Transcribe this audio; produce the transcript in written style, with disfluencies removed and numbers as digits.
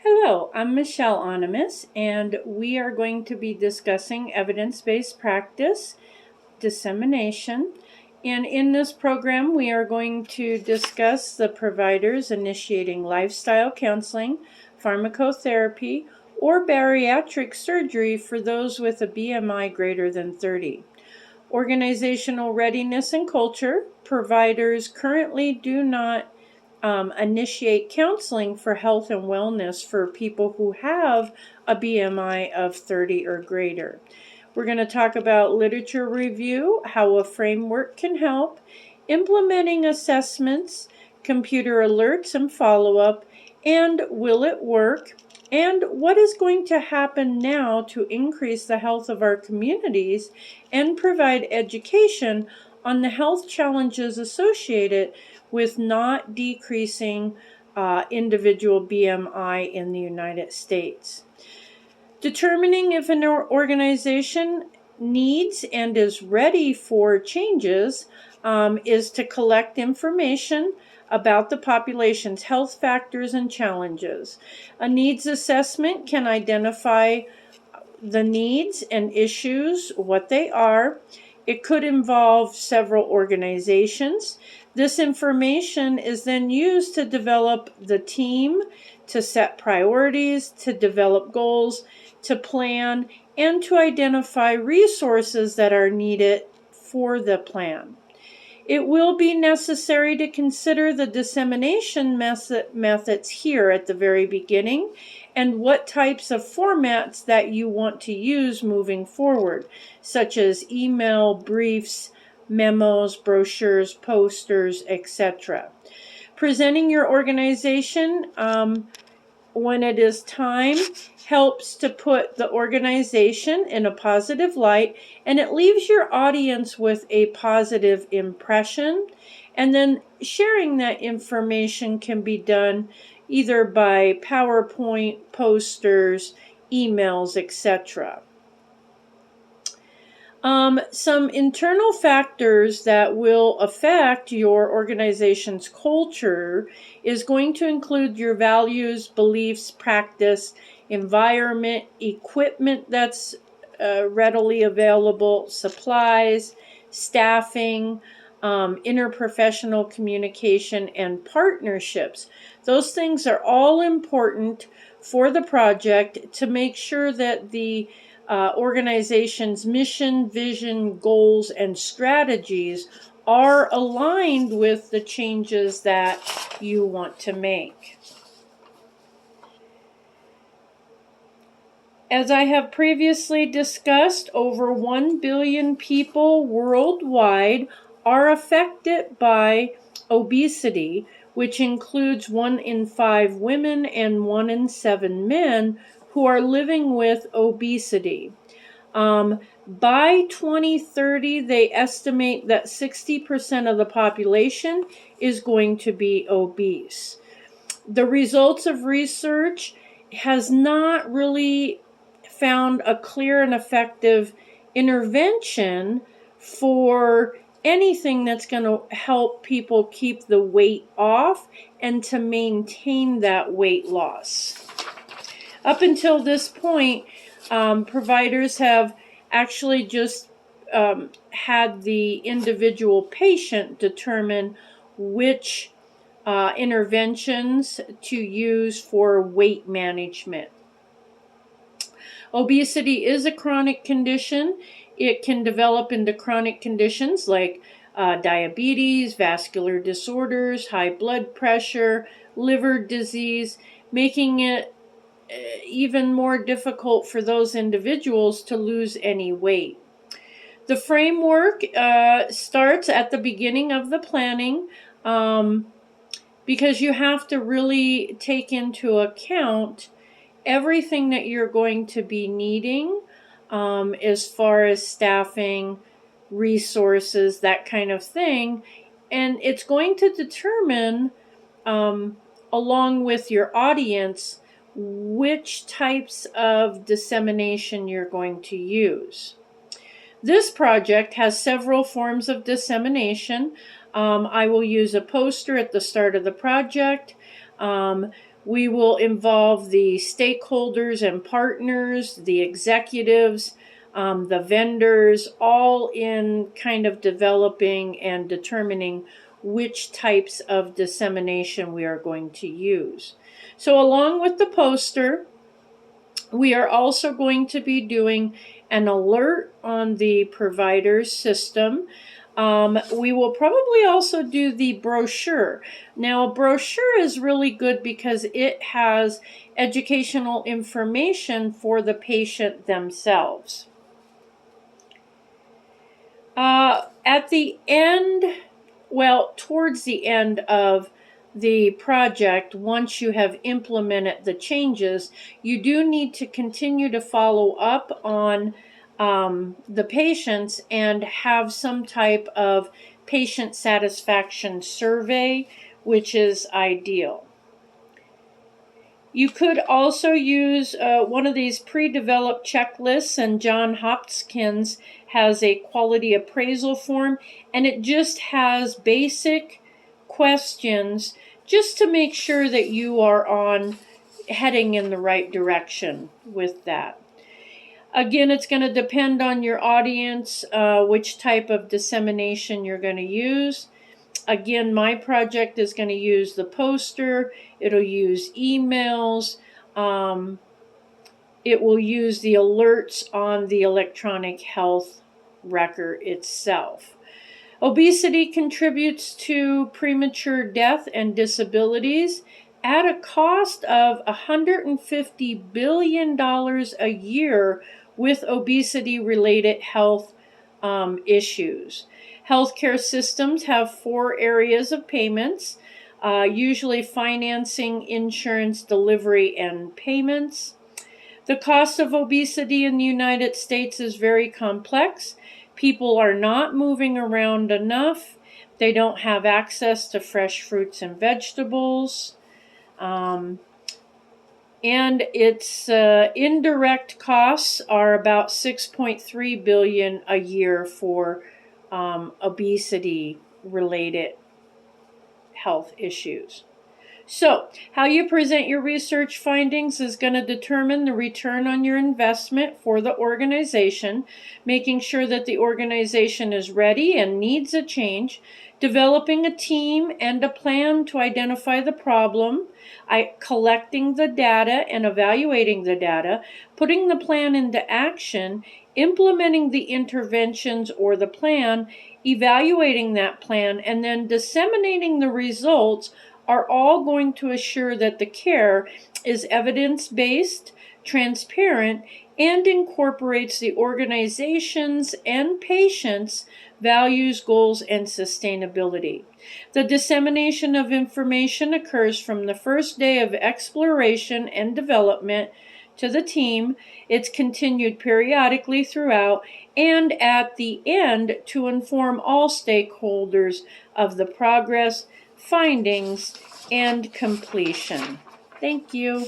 Hello, I'm Michelle Onimus, and we are going to be discussing evidence-based practice dissemination. And in this program, we are going to discuss the providers initiating lifestyle counseling, pharmacotherapy, or bariatric surgery for those with a BMI greater than 30. Organizational readiness and culture. Providers currently do not initiate counseling for health and wellness for people who have a BMI of 30 or greater. We're going to talk about literature review, how a framework can help, implementing assessments, computer alerts and follow-up, and will it work? And what is going to happen now to increase the health of our communities and provide education on the health challenges associated with not decreasing individual BMI in the United States. Determining if an organization needs and is ready for changes is to collect information about the population's health factors and challenges. A needs assessment can identify the needs and issues, what they are. It could involve several organizations. This information is then used to develop the team, to set priorities, to develop goals, to plan, and to identify resources that are needed for the plan. It will be necessary to consider the dissemination methods here at the very beginning and what types of formats that you want to use moving forward, such as email, briefs, memos, brochures, posters, etc. Presenting your organization when it is time helps to put the organization in a positive light, and it leaves your audience with a positive impression. And then sharing that information can be done either by PowerPoint, posters, emails, etc. Some internal factors that will affect your organization's culture is going to include your values, beliefs, practice, environment, equipment that's readily available, supplies, staffing, interprofessional communication, and partnerships. Those things are all important for the project to make sure that the organization's mission, vision, goals, and strategies are aligned with the changes that you want to make. As I have previously discussed, over 1 billion people worldwide are affected by obesity, which includes 1 in 5 women and 1 in 7 men who are living with obesity. By 2030, they estimate that 60% of the population is going to be obese. The results of research has not really found a clear and effective intervention for anything that's going to help people keep the weight off and to maintain that weight loss. Up until this point, providers have actually just had the individual patient determine which interventions to use for weight management. Obesity is a chronic condition. It can develop into chronic conditions like diabetes, vascular disorders, high blood pressure, liver disease, making it even more difficult for those individuals to lose any weight. The framework starts at the beginning of the planning because you have to really take into account everything that you're going to be needing as far as staffing, resources, that kind of thing. And it's going to determine, along with your audience, which types of dissemination you're going to use. This project has several forms of dissemination. I will use a poster at the start of the project. We will involve the stakeholders and partners, the executives, the vendors, all in kind of developing and determining which types of dissemination we are going to use. So along with the poster, we are also going to be doing an alert on the provider's system. We will probably also do the brochure. Now, a brochure is really good because it has educational information for the patient themselves. At the end, well, towards the end of the project, once you have implemented the changes, you do need to continue to follow up on the patients and have some type of patient satisfaction survey, which is ideal. You could also use one of these pre-developed checklists, and John Hopkins has a quality appraisal form, and it just has basic questions just to make sure that you are heading in the right direction with that. Again, it's going to depend on your audience, which type of dissemination you're going to use. Again, my project is going to use the poster. It'll use emails. It will use the alerts on the electronic health record itself. Obesity contributes to premature death and disabilities at a cost of $150 billion a year with obesity-related health issues. Healthcare systems have 4 areas of payments, usually financing, insurance, delivery, and payments. The cost of obesity in the United States is very complex. People are not moving around enough. They don't have access to fresh fruits and vegetables. And its indirect costs are about $6.3 billion a year for obesity-related health issues. So, how you present your research findings is going to determine the return on your investment for the organization, making sure that the organization is ready and needs a change, developing a team and a plan to identify the problem, collecting the data and evaluating the data, putting the plan into action, implementing the interventions or the plan, evaluating that plan, and then disseminating the results are all going to assure that the care is evidence-based, transparent, and incorporates the organization's and patients' values, goals, and sustainability. The dissemination of information occurs from the first day of exploration and development to the team. It's continued periodically throughout and at the end to inform all stakeholders of the progress, findings, and completion. Thank you.